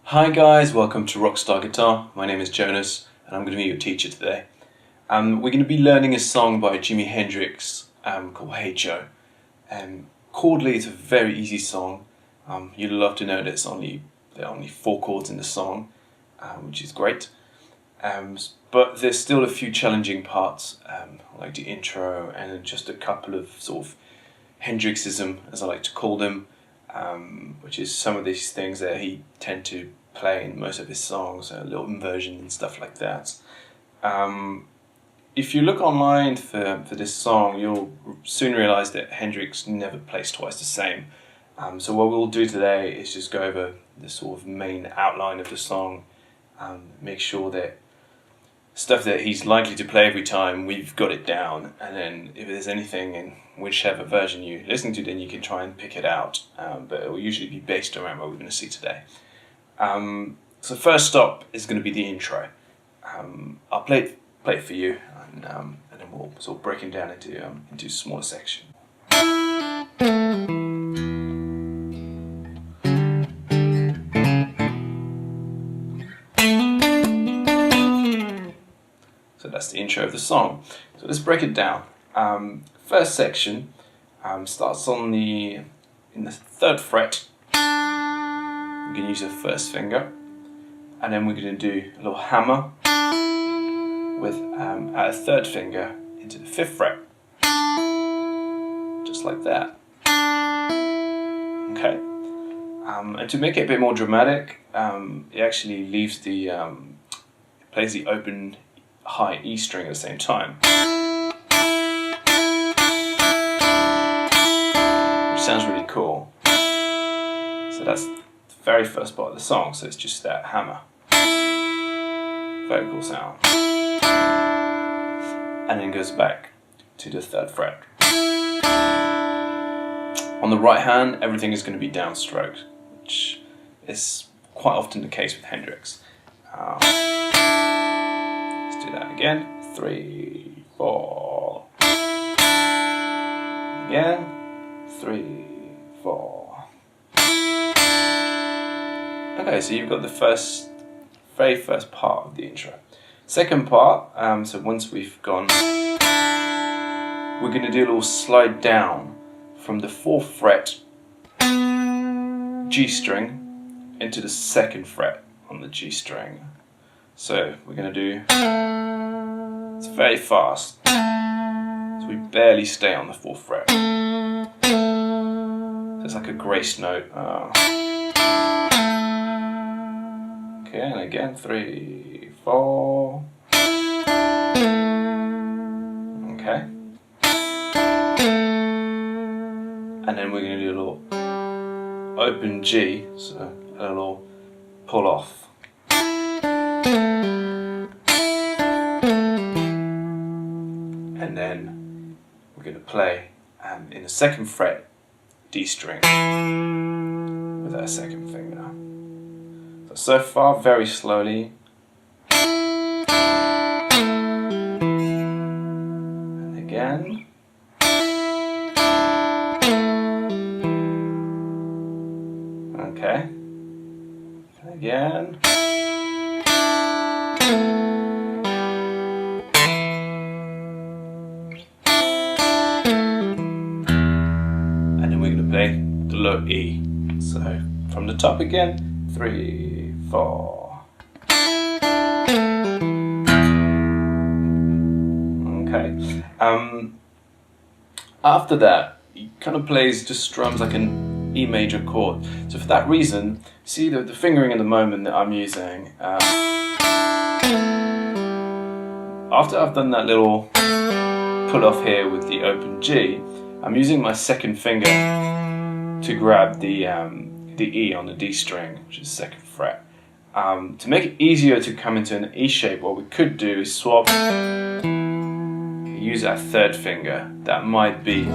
Hi guys, welcome to Rockstar Guitar. My name is Jonas and I'm going to be your teacher today. We're going to be learning a song by Jimi Hendrix called Hey Joe. Chordally it's a very easy song. You'll love to know that there are only 4 chords in the song, which is great. But there's still a few challenging parts, like the intro and just a couple of sort of Hendrixism, as I like to call them. Which is some of these things that he tend to play in most of his songs, a little inversion and stuff like that. If you look online for this song, you'll soon realize that Hendrix never plays twice the same. So what we'll do today is just go over the sort of main outline of the song, make sure that stuff that he's likely to play every time, we've got it down, and then if there's anything in whichever version you listen to, then you can try and pick it out, but it will usually be based around what we're going to see today. So first stop is going to be the intro. I'll play it for you, and then we'll sort of break it down into smaller sections. So that's the intro of the song. So let's break it down. First section starts in the 3rd fret. We're going to use the first finger, and then we're going to do a little hammer with our 3rd finger into the 5th fret, just like that. Okay. And to make it a bit more dramatic, it actually leaves plays the open high E string at the same time, which sounds really cool. So that's the very first part of the song, so it's just that hammer. Very cool sound. And then goes back to the 3rd fret. On the right hand, everything is going to be downstroked, which is quite often the case with Hendrix. Do that again. 3, 4. Again. 3, 4. Okay, so you've got the very first part of the intro. Second part, so once we've gone, we're going to do a little slide down from the 4th fret G string into the 2nd fret on the G string. So we're going to do, it's very fast, so we barely stay on the 4th fret. So it's like a grace note. Okay, and again, 3, 4. Okay. And then we're going to do a little open G, so a little pull off. And then we're going to play in the 2nd fret D string with our 2nd finger. So far, very slowly. And again. Okay. And again. The low E. So from the top again, 3, 4. Okay. After that, he kind of plays, just strums like an E major chord. So for that reason, see the fingering at the moment that I'm using. After I've done that little pull off here with the open G, I'm using my 2nd finger to grab the E on the D string, which is 2nd fret. To make it easier to come into an E shape, what we could do is swap, use our 3rd finger. That might be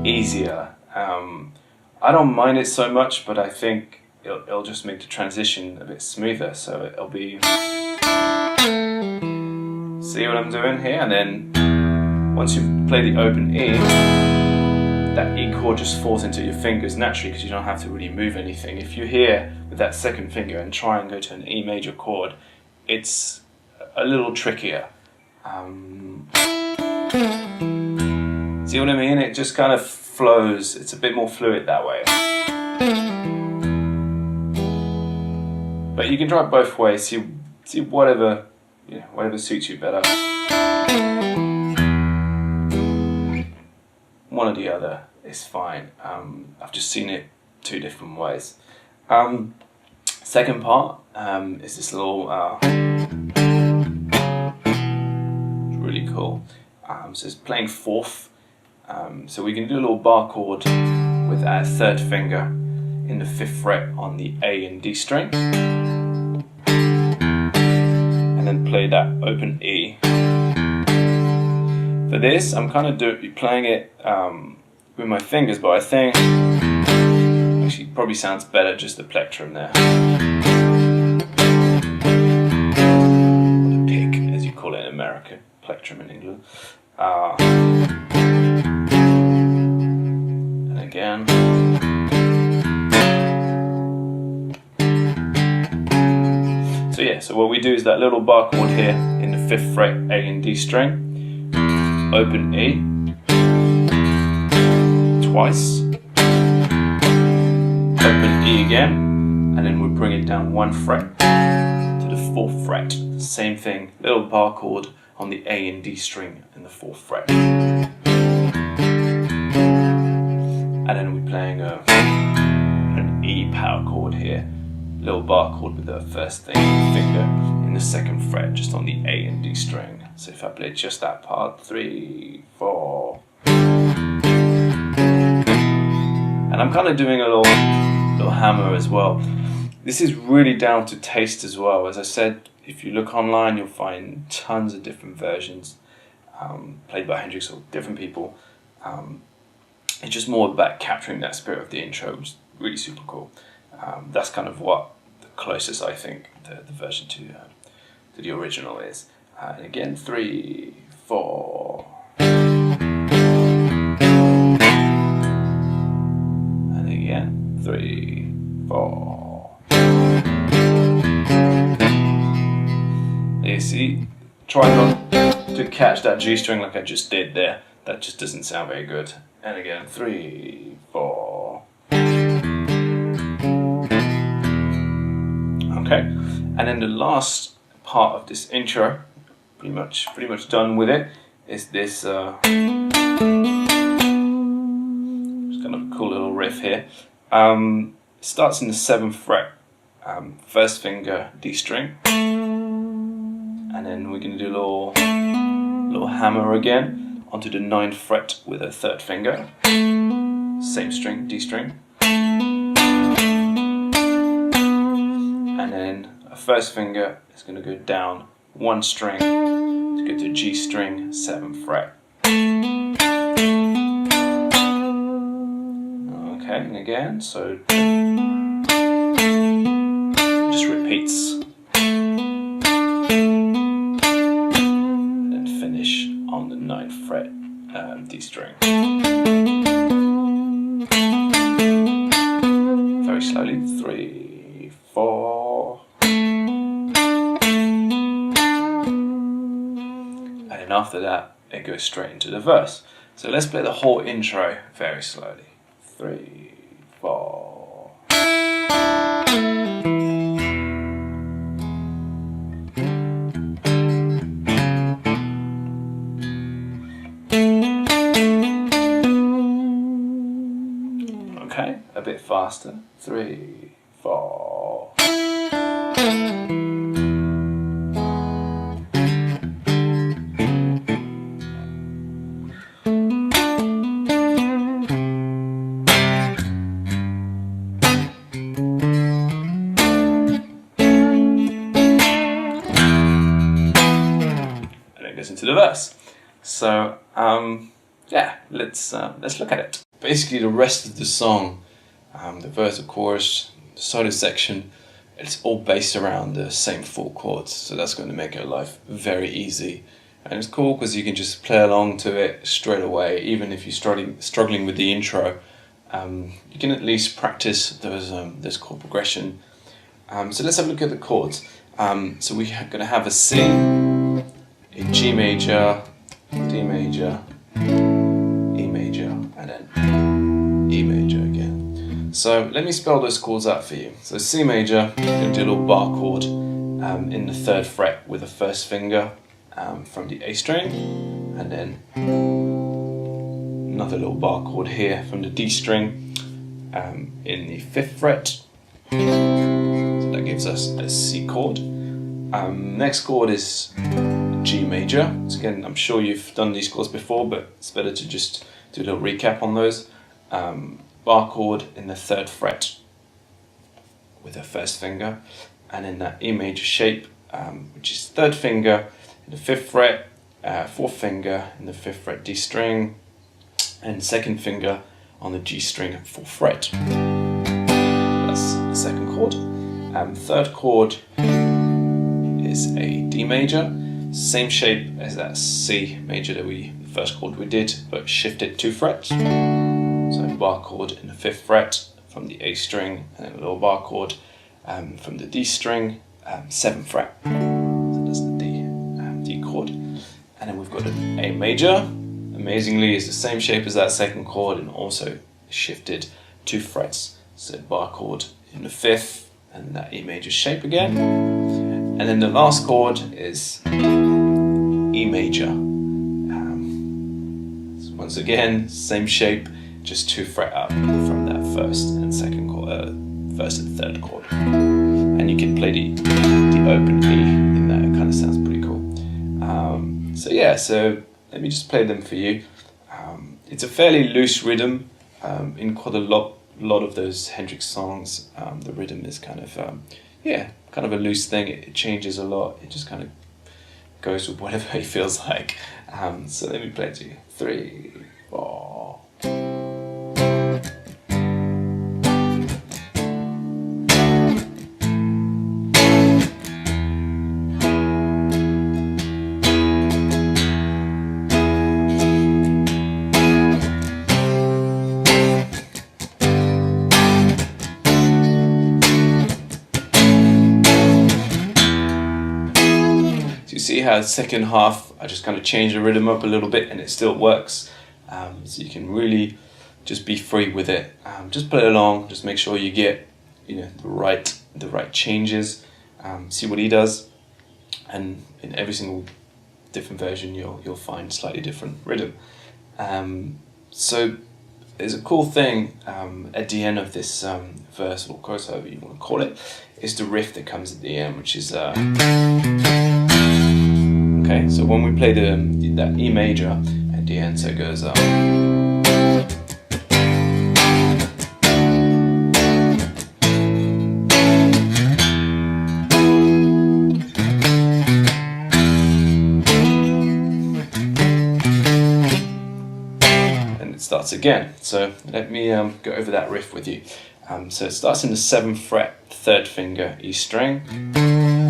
easier. I don't mind it so much, but I think it'll just make the transition a bit smoother. So it'll be, see what I'm doing here? And then once you play the open E, that E chord just falls into your fingers naturally because you don't have to really move anything. If you're here with that second finger and try and go to an E major chord, it's a little trickier. See what I mean? It just kind of flows. It's a bit more fluid that way. But you can try it both ways. See whatever, you know, whatever suits you better. One or the other is fine. I've just seen it two different ways. Second part is this little really cool. So it's playing fourth. So we can do a little bar chord with our third finger in the 5th fret on the A and D string, and then play that open E. For this, I'm kind of playing it with my fingers, but I think actually it probably sounds better just the plectrum there. Or the pick, as you call it in America, plectrum in England. And again. So yeah, so what we do is that little bar chord here in the 5th fret A and D string. Open E twice, open E again, and then we bring it down 1 fret to the 4th fret. Same thing, little bar chord on the A and D string in the 4th fret. And then we're playing an E power chord here, little bar chord with the first finger in the 2nd fret, just on the A and D string. So if I play just that part, 3, 4. And I'm kind of doing a little hammer as well. This is really down to taste as well. As I said, if you look online, you'll find tons of different versions played by Hendrix or different people. It's just more about capturing that spirit of the intro, which is really super cool. That's kind of what the closest I think the version to the original is. And again, 3, 4. And again, 3, 4. You see, try not to catch that G string like I just did there. That just doesn't sound very good. And again, 3, 4. Okay, and then the last part of this intro, pretty much done with it, is this just kind of a cool little riff here. Starts in the 7th fret, 1st finger D string, and then we're going to do a little hammer again onto the 9th fret with a 3rd finger, same string, D string, and then a 1st finger is going to go down 1 string to go to G string, 7th fret. Okay, and again, so just repeats. And then finish on the 9th fret D string. Very slowly, 3, 4. And after that, it goes straight into the verse. So let's play the whole intro very slowly. 3, 4. Okay, a bit faster. 3, 4. Into the verse. So yeah, let's look at it. Basically, the rest of the song, the verse, the chorus, the solo section, it's all based around the same 4 chords. So that's going to make our life very easy And it's cool because you can just play along to it straight away, even if you're struggling with the intro. You can at least practice this chord progression. So let's have a look at the chords. So we're going to have a C, a G major, D major, E major, and then E major again. So let me spell those chords out for you. So C major, you're going to do a little bar chord in the 3rd fret with the 1st finger from the A string, and then another little bar chord here from the D string in the 5th fret. So that gives us a C chord. Next chord is G major. So again, I'm sure you've done these chords before, but it's better to just do a little recap on those. Bar chord in the 3rd fret with the 1st finger, and in that E major shape, which is 3rd finger in the 5th fret, 4th finger in the 5th fret D string, and 2nd finger on the G string at 4th fret. That's the 2nd chord. 3rd chord is a D major, same shape as that C major that the 1st chord we did, but shifted 2 frets. So bar chord in the 5th fret from the A string, and then a little bar chord from the D string, 7th fret. So that's the D chord. And then we've got an A major. Amazingly, is the same shape as that 2nd chord and also shifted 2 frets. So bar chord in the 5th and that E major shape again. And then the last chord is E major. So once again, same shape, just 2 fret up from that 1st and 2nd chord, 1st and 3rd chord. And you can play the open E in that. It kind of sounds pretty cool. So yeah, so let me just play them for you. It's a fairly loose rhythm. In quite a lot of those Hendrix songs, the rhythm is kind of kind of a loose thing. It changes a lot. It just kind of goes with whatever he feels like. So let me play it to you. 3, 4. You see how the 2nd half I just kind of change the rhythm up a little bit and it still works. So you can really just be free with it. Just play along. Just make sure you get the right changes. See what he does, and in every single different version you'll find slightly different rhythm. So there's a cool thing at the end of this verse or chorus, however you want to call it, is the riff that comes at the end, which is okay. So when we play that E major at the end, so it goes starts again. So let me go over that riff with you. So it starts in the 7th fret, 3rd finger, E string.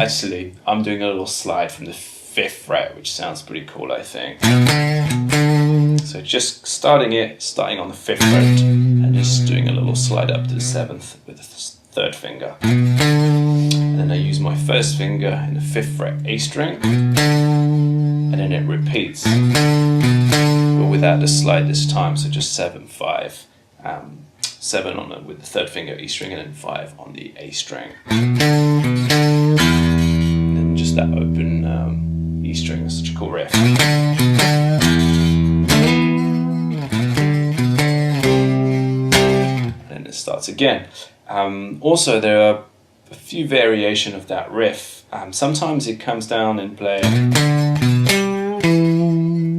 Actually, I'm doing a little slide from the 5th fret, which sounds pretty cool, I think. So just starting on the 5th fret and just doing a little slide up to the 7th with the 3rd finger. And then I use my 1st finger in the 5th fret A string, and then it repeats, but without the slide this time. So just 7, 5, 7 on with the 3rd finger E string, and then 5 on the A string. And then just that open E string. That's such a cool riff. And then it starts again. Also, there are a few variations of that riff. Sometimes it comes down and play.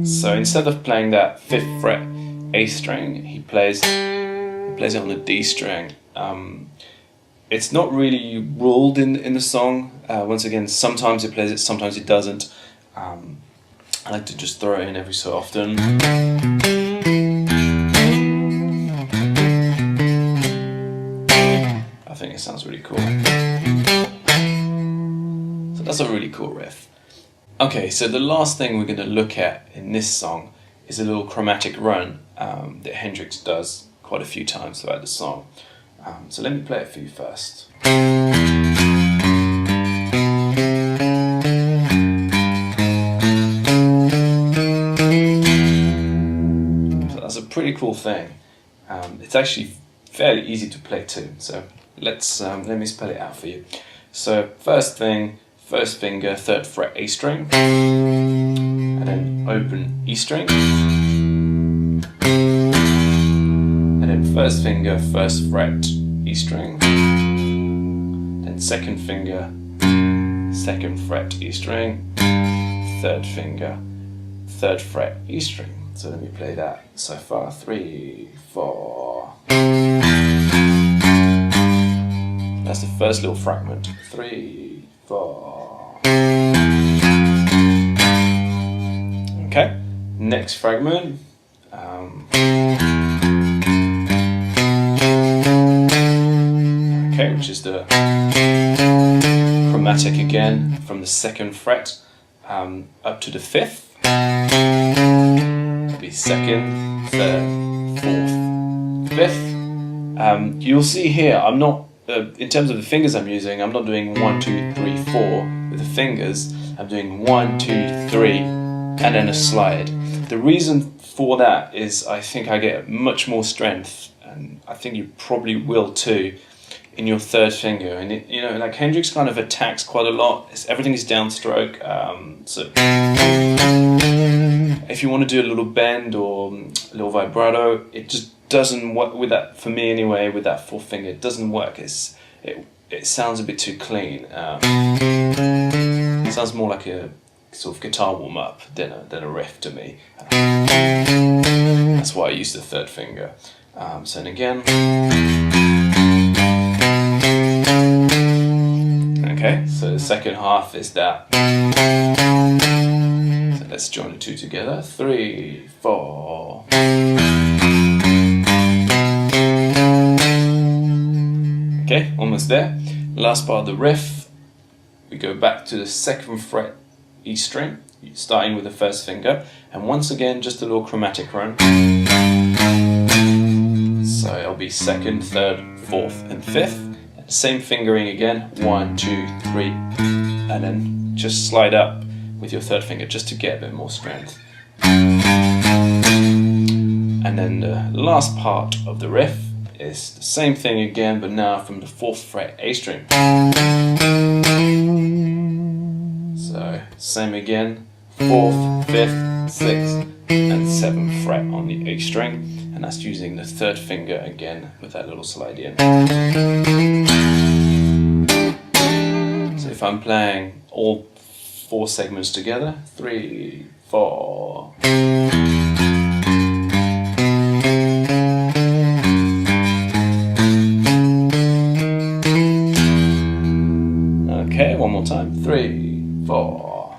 So instead of playing that 5th fret A string, he plays it on the D string. It's not really ruled in the song. Once again, sometimes he plays it, sometimes he doesn't. I like to just throw it in every so often. I think it sounds really cool. So that's a really cool riff. Okay, so the last thing we're going to look at in this song is a little chromatic run that Hendrix does quite a few times throughout the song. So let me play it for you first. So that's a pretty cool thing. It's actually fairly easy to play too. So let me spell it out for you. So first thing, first finger, 3rd fret A string, and then open E string, and then first finger, 1st fret E string, then 2nd finger, 2nd fret E string, 3rd finger, 3rd fret E string. So let me play that so far. 3, 4. That's the first little fragment. 3, 4. Okay, next fragment. Okay, which is the chromatic again from the 2nd fret up to the 5th. It'll be 2nd, 3rd, 4th, 5th. You'll see here, I'm not. In terms of the fingers I'm using, I'm not doing 1, 2, 3, 4 with the fingers. I'm doing 1, 2, 3, and then a slide. The reason for that is I think I get much more strength, and I think you probably will too, in your 3rd finger. And it, you know, like Hendrix kind of attacks quite a lot. Everything is downstroke. So if you want to do a little bend or a little vibrato, it just doesn't work with that, for me anyway, with that 4th finger. It doesn't work. It sounds a bit too clean. It sounds more like a sort of guitar warm-up than a riff to me. That's why I use the 3rd finger. So and again. Okay, so the second half is that. So let's join the two together. 3, 4. Okay, almost there. Last part of the riff, we go back to the 2nd fret E string, starting with the 1st finger, and once again just a little chromatic run. So it'll be 2nd, 3rd, 4th, and 5th. Same fingering again, 1, 2, 3, and then just slide up with your 3rd finger just to get a bit more strength. And then the last part of the riff is the same thing again, but now from the 4th fret A string. So same again, 4th, 5th, 6th, and 7th fret on the A string, and that's using the 3rd finger again with that little slide in. So if I'm playing all 4 segments together, 3, 4. Okay, one more time. 3, 4.